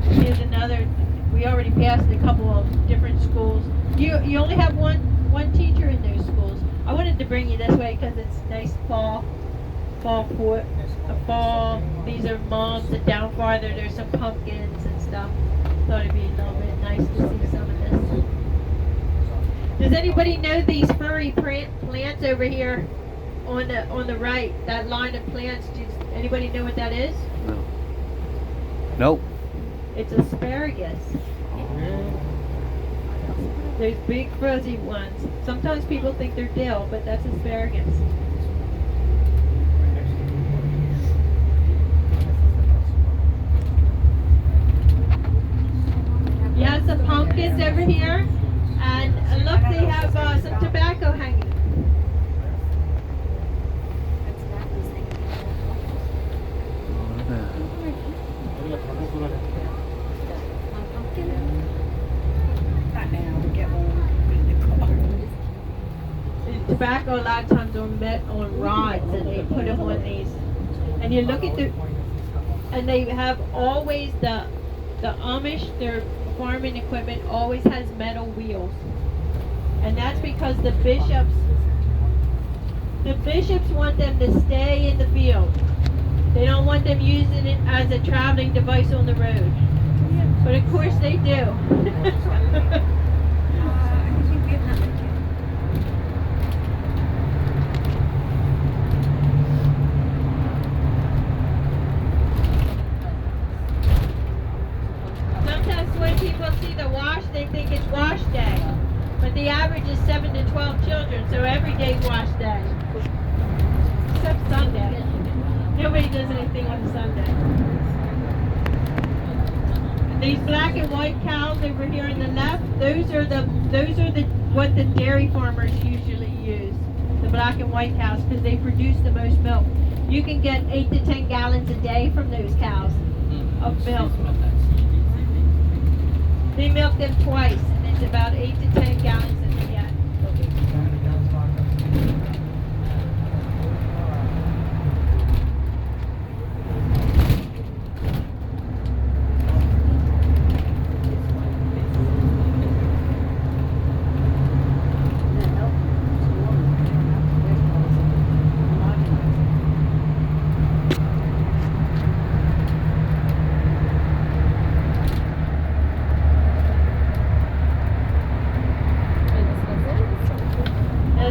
Here's another. We already passed a couple of different schools. You only have one teacher in those schools. I wanted to bring you this way because it's nice fall. These are moms, and down farther there's some pumpkins and stuff. Thought it'd be a little bit nice to see some of this. Does anybody know these furry plants over here on the right? That line of plants. Does anybody know what that is? No. Nope. It's asparagus. There's big fuzzy ones. Sometimes people think they're dill, but that's asparagus. You have some pumpkins over here, and look, they have some tobacco hanging. Tobacco a lot of times on rods, and they put them on these. And you look at and they have always the Amish, their farming equipment always has metal wheels, and that's because the bishops want them to stay in the field. They don't want them using it as a traveling device on the road. But of course they do. People see the wash, they think it's wash day. But the average is 7 to 12 children, so every day's wash day. Except Sunday. Nobody does anything on Sunday. These black and white cows over here on the left, those are what the dairy farmers usually use. The black and white cows, because they produce the most milk. You can get 8 to 10 gallons a day from those cows of milk. They milk them twice, and it's about 8 to 10 gallons that they get.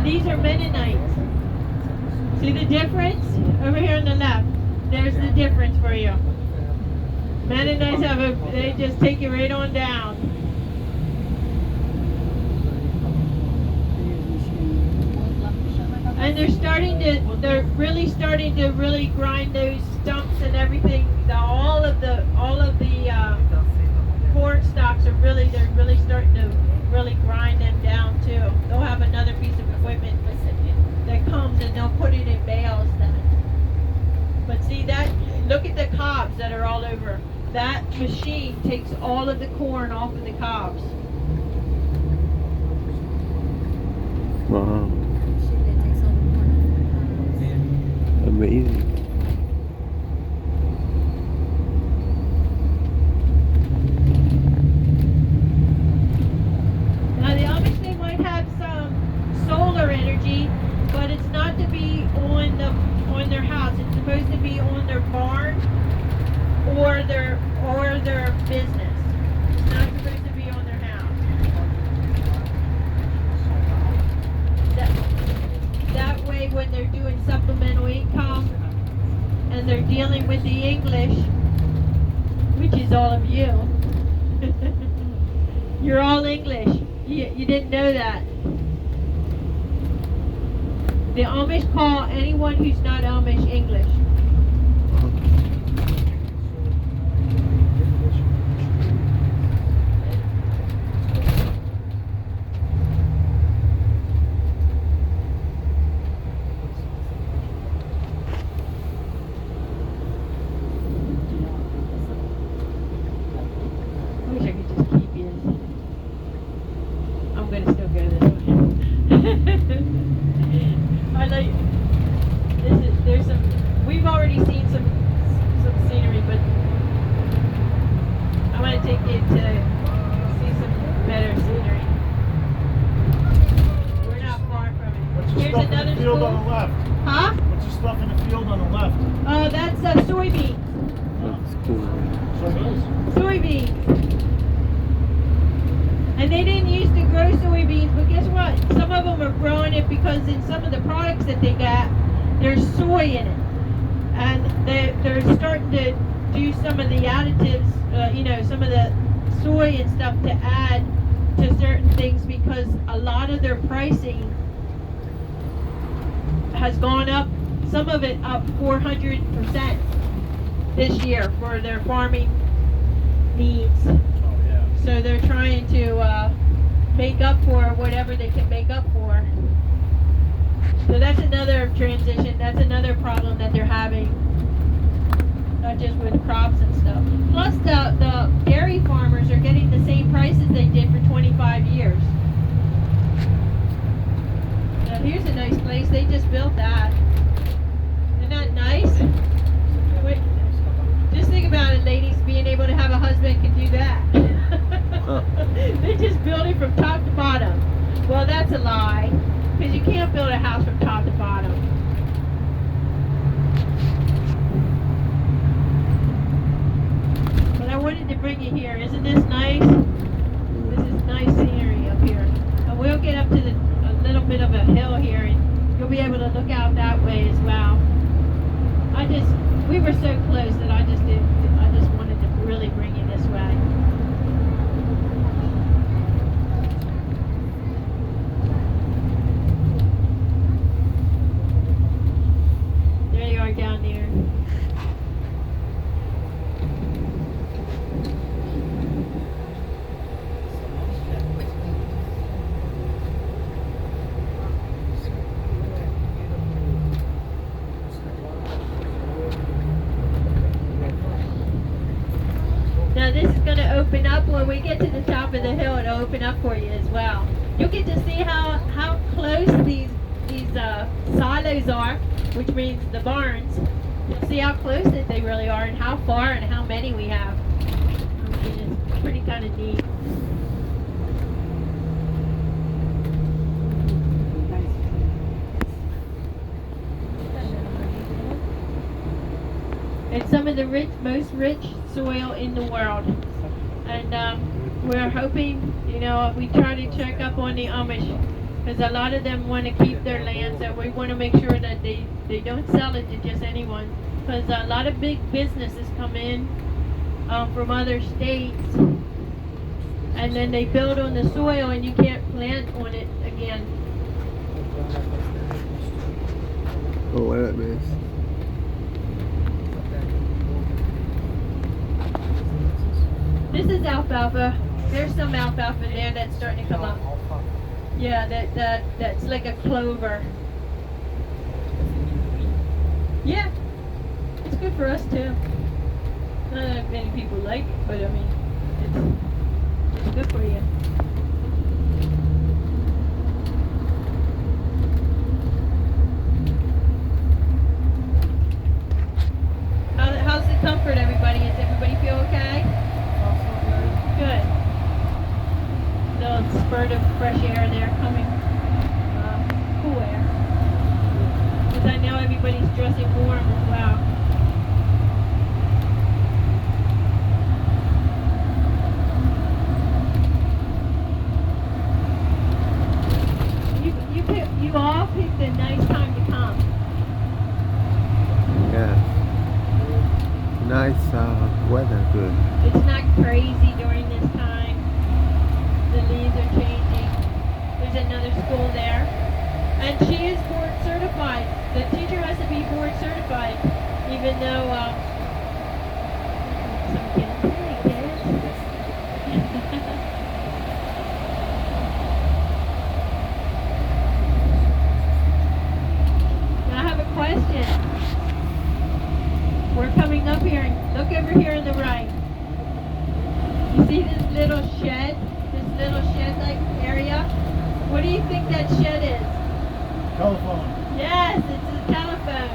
These are Mennonites. See the difference? Over here on the left. There's the difference for you. Mennonites they just take you right on down. And they're really starting to really grind those stumps and everything. All of the corn stalks they're really starting to really grind them down too. They'll have another piece of equipment that comes and they'll put it in bales then. But see that, look at the cobs that are all over. That machine takes all of the corn off of the cobs. Wow. Amazing. Now the Amish, they might have some solar energy, but it's not to be on their house. It's supposed to be on their barn or their business. It's not supposed to be on their house. That way, when they're doing supplemental income and they're dealing with the English, which is all of you, you're all English. You didn't know that. The Amish call anyone who's not Amish English. I wish I could just keep you. I'm gonna still go this way. I like there's some. We've Soybeans. And they didn't used to grow soybeans, but guess what? Some of them are growing it because in some of the products that they got, there's soy in it. And they're starting to do some of the additives, some of the soy and stuff to add to certain things because a lot of their pricing has gone up, some of it up 400% this year for their farming needs. So they're trying to make up for whatever they can make up for. So that's another transition. That's another problem that they're having, not just with crops and stuff. Plus, the dairy farmers are getting the same prices they did for 25 years. Now, here's a nice place. They just built that. Isn't that nice? Wait, just think about it, ladies. Being able to have a husband can do that. They just build it from top to bottom. Well, that's a lie. Because you can't build a house from top to bottom. But I wanted to bring you here. Isn't this nice? This is nice scenery up here. And we'll get up to a little bit of a hill here, and you'll be able to look out that way as well. We were so close that I just wanted to really bring you this way. There you are down there. Now this is going to open up when we get to the top of the hill. It'll open up for you as well. You'll get to see how close these silos are, which means the barns. You'll see how close that they really are and how far and how many we have. It's pretty kind of neat. It's some of the most rich soil in the world. And we're hoping, we try to check up on the Amish because a lot of them want to keep their land, so we want to make sure that they don't sell it to just anyone, because a lot of big businesses come in from other states and then they build on the soil and you can't plant on it again. Oh, what that means. This is alfalfa. There's some alfalfa there that's starting to come up. Yeah, that's like a clover. Yeah, it's good for us too. Not that many people like it, but I mean, it's good for you. How's the comfort, everybody? Does everybody feel okay? Good. Little spurt of fresh air there coming. Cool air. Because I know everybody's dressing warm as well. You all picked a nice time to come. Yeah. Nice weather, good. It's not crazy during this time. The leaves are changing. There's another school there. And she is board certified. The teacher has to be board certified, even though some kids. Hey, kids. Now I have a question. We're coming up here and look over here on the right. You see this little shed? This little shed-like area? What do you think that shed is? Telephone. Yes, it's a telephone.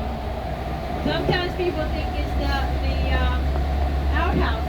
Sometimes people think it's the outhouse.